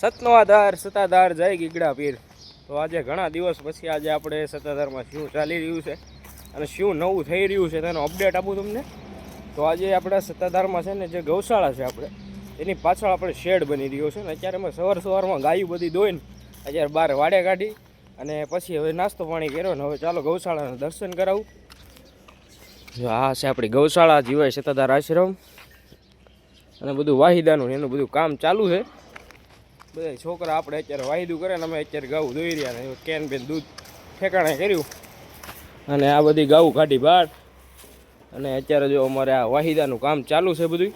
સતનવાધાર સત્તાધાર જય ગીગડા પીર। તો આજે ઘણા દિવસ પછી આજે આપણે સત્તાધારમાં શું ચાલી રહ્યું છે અને શું નવું થઈ રહ્યું છે તેનો અપડેટ આપું તમને। તો આજે આપણા સત્તાધારમાં છે ને જે ગૌશાળા છે આપણે એની પાછળ આપણે શેડ બની રહ્યો છે ને અત્યારે અમે સવારમાં ગાયું બધી દોઈને અત્યારે બહાર વાડે કાઢી અને પછી હવે નાસ્તો પાણી કર્યો ને હવે ચાલો ગૌશાળાના દર્શન કરાવું। જો આ છે આપણી ગૌશાળા જીવાય સત્તાધાર આશ્રમ અને બધું વાહિદાનું એનું બધું કામ ચાલુ છે। બધા છોકરા આપણે અત્યારે વાહિદું કરે ને અમે અત્યારે ગાઉ દોઈ રહ્યા ને કેન બેન દૂધ ઠેકાણે કર્યું અને આ બધી ગાઉ કાઢી બહાર અને અત્યારે જો અમારે આ વાહિદાનું કામ ચાલુ છે બધું।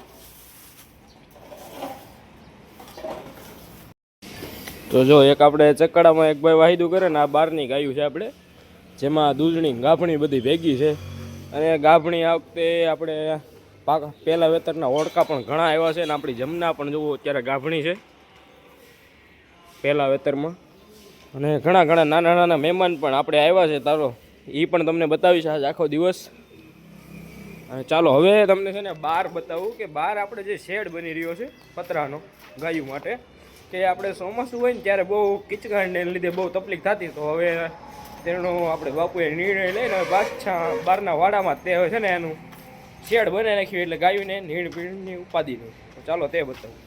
તો જો એક આપણે ચક્કડામાં એક ભાઈ વાહિદું કરે ને આ બહારની ગાયું છે આપણે જેમાં દૂધણી ગાભણી બધી ભેગી છે અને ગાભણી આ વખતે આપણે પહેલા વેતરના ઓળકા પણ ઘણા આવ્યા છે ને આપણી જમના પણ જોવો અત્યારે ગાભણી છે પહેલા વેતરમાં અને ઘણા નાના નાના મહેમાન પણ આપણે આવ્યા છે તારો એ પણ તમને બતાવીશ આજ આખો દિવસ। અને ચાલો હવે તમને છે ને બહાર બતાવું કે બહાર આપણે જે શેડ બની રહ્યો છે પતરાનો ગાયું માટે કે આપણે ચોમાસું હોય ને ત્યારે બહુ કિચકાણને લીધે બહુ તકલીફ થતી તો હવે તેનો આપણે બાપુએ નિર્ણય લઈને પાછા બહારના વાડામાં તે છે ને એનું શેડ બનાવી નાખ્યું એટલે ગાયુંને નીણ પીણની ઉપાધિનું। તો ચાલો તે બતાવું।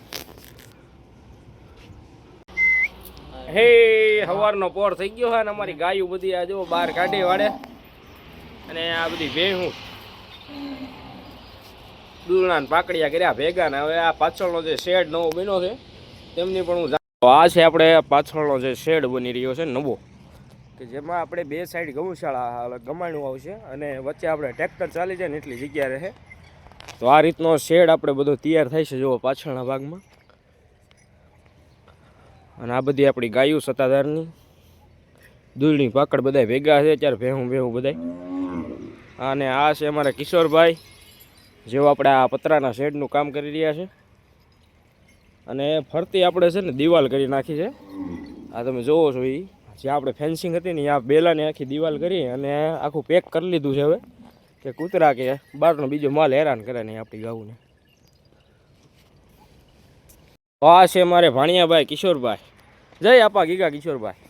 હે સવારનો પોર થઈ ગયો છે ને અમારી ગાયું બધી આ જો બહાર કાઢી વાડે અને આ બધી ભેહું દૂધણા પાકડિયા કર્યા ભેગા ને હવે આ પાછળનો જે શેડ નવો બન્યો છે તેમની પણ હું આ છે આપણે પાછળનો જે શેડ બની રહ્યો છે નવો કે જેમાં આપણે બે સાઈડ ગૌશાળા ગમાણું આવશે અને વચ્ચે આપણે ટ્રેક્ટર ચાલી જાય ને એટલી જગ્યા રહે। તો આ રીતનો શેડ આપણે બધો તૈયાર થાય છે જુઓ પાછળના ભાગમાં અને આ બધી આપણી ગાયું સત્તાધારની દૂધની પાકડ બધા ભેગા છે અત્યારે ભેહું બધા અને આ છે અમારા કિશોરભાઈ જેઓ આપણે આ પતરાના શેડનું કામ કરી રહ્યા છે અને ફરતી આપણે છે ને દિવાલ કરી નાખી છે આ તમે જોવો છો એ જ્યાં આપણે ફેન્સિંગ હતી ને ત્યાં બેલાની આખી દિવાલ કરી અને આખું પેક કરી લીધું છે હવે કે કૂતરા કે બહારનો બીજો માલ હેરાન કરે નહીં આપણી ગાઉને। આ છે મારે ભાણિયાભાઈ કિશોરભાઈ જય આપા ગીગા કિશોરભાઈ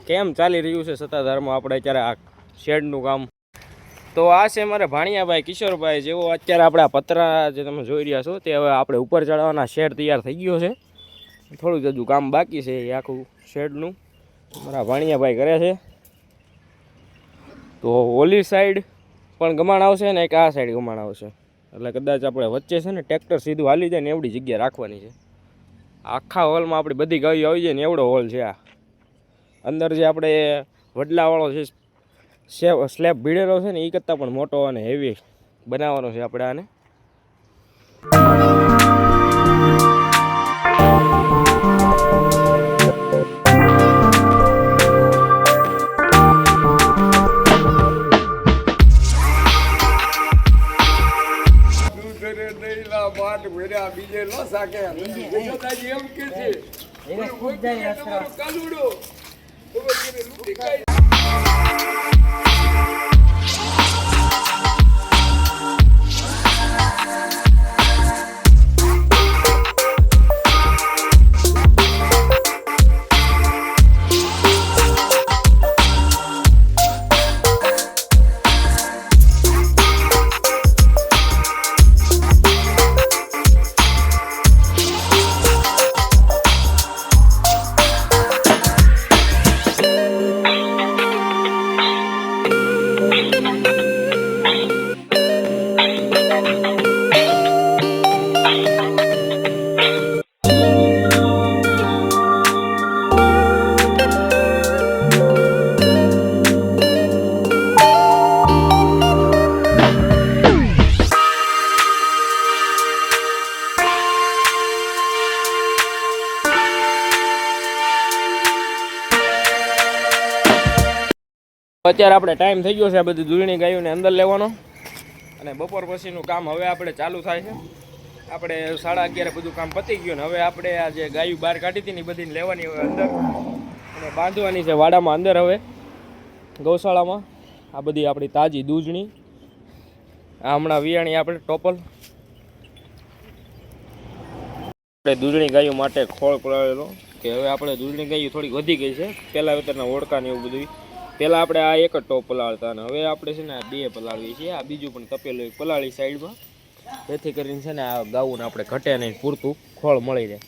કેમ ચાલી રહ્યું છે સત્તાધારમાં આપણે અત્યારે આ શેડનું કામ। તો આ છે મારે ભાણિયાભાઈ કિશોરભાઈ જેવો અત્યારે આપણે આ પતરા જે તમે જોઈ રહ્યા છો તે હવે આપણે ઉપર ચડાવવાના શેડ તૈયાર થઈ ગયો છે થોડુંક હજુ કામ બાકી છે એ આખું શેડનું મારા ભાણિયાભાઈ કરે છે। તો ઓલી સાઈડ પણ ગમાણ આવશે ને એક આ સાઈડ ગમાણ આવશે એટલે કદાચ આપણે વચ્ચે છે ને ટ્રેક્ટર સીધું હાલી જાય ને એવડી જગ્યા રાખવાની છે। આખા હોલમાં આપણી બધી ગાયો આવી જાય ને એવડો હોલ છે। આ અંદર જે આપણે વડલાવાળો છે સ્લેબ ભીડેલો છે ને એ કરતાં પણ મોટો અને હેવી બનાવવાનો છે આપણે આને। બીજે નો સાકે એમ કે છે અત્યારે આપણે ટાઈમ થઈ ગયો છે આ બધી દૂધણી ગાયોને અંદર લેવાનો અને બપોર પછીનું કામ હવે આપણે ચાલુ થાય છે। આપણે 11:30 બધું કામ પતી ગયું ને હવે આપણે આ જે ગાયું બહાર કાઢી હતી ને બધી લેવાની હવે અંદર અને બાંધવાની છે વાડામાં અંદર હવે ગૌશાળામાં। આ બધી આપણી તાજી દૂધણી આ હમણાં વિયાણી આપણે ટોપલ આપણે દૂધણી ગાયો માટે ખોળ પલાળેલો કે હવે આપણે દૂધણી ગાયો થોડીક વધી ગઈ છે. પહેલાં વેતરના ઓળકા ને એવું બધું પહેલાં આપણે આ એક જ ટોપ પલાળતા અને હવે આપણે છે ને આ બે પલાળીએ છીએ. આ બીજું પણ તપેલું એક પલાળી સાઈડમાં, જેથી કરીને છે ને આ ગાઉને આપણે ઘટે નહીં, પૂરતું ખોળ મળી રહે.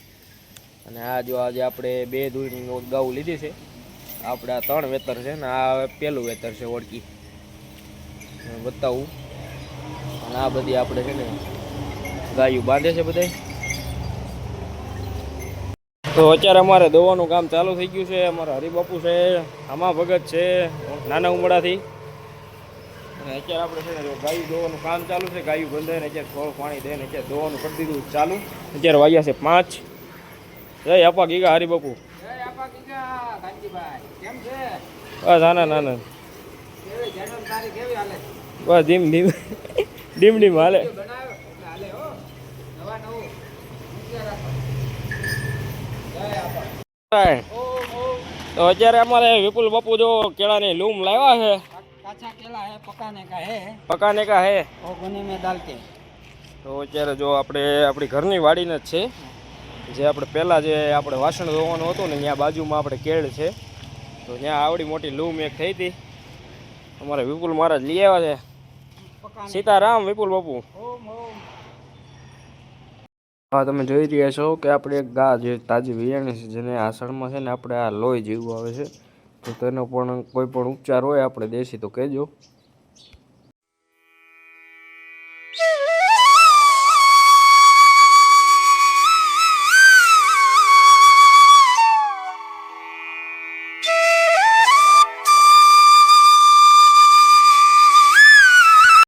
અને આ જો આજે આપણે બે દૂધની ગાઉ લીધી છે. આપણે આ 3 વેતર છે ને આ પહેલું વેતર છે ઓળકી બતાવું. અને આ બધી આપણે છે ને ગાયું બાંધે છે બધાય. તો અત્યારે અમારે દવાનું કામ ચાલુ થઈ ગયું છે. અમારા હરિબાપુ છે, આમા ભગત છે નાના ઉમડાથી. અને અત્યારે આપણે છે ને ગાયું દોવાનું કામ ચાલુ છે. ગાયું બંધાઈને અત્યારે થોડું પાણી દઈને અત્યારે દોવાનું કરી દીધું ચાલુ. અત્યારે વાગ્યા છે 5. જય આપા ગીગા હરિબાપુ. બસ નાના બસ ધીમ ડીમ હાલે. તો અત્યારે અમારે વિપુલ બાપુ જો કેળાની લૂમ લાવ્યા છે. काचा केला है, पकाने का है, પકાને કા હે. वो गुने में डाल के। તો અત્યારે જો આપણે આપણી ઘરની વાડીને જ છે. જે આપણે પહેલાં જે આપણે વાસણ ધોવાનું હતું ને ત્યાં બાજુમાં આપણે કેળ છે. તો ત્યાં આવડી મોટી લૂમ એક થઈ હતી. અમારે વિપુલ મહારાજ લઈ આવ્યા છે. સીતારામ વિપુલ બાપુ. હા તમે જોઈ રહ્યા છો કે આપણે એક ગા જે તાજી વિયાણી છે, જેને આષાઢમાં છે ને આપણે આ લોહી જેવું આવે છે. તો તેનો પણ કોઈ પણ ઉપચાર હોય આપણે દેશી તો કહેજો.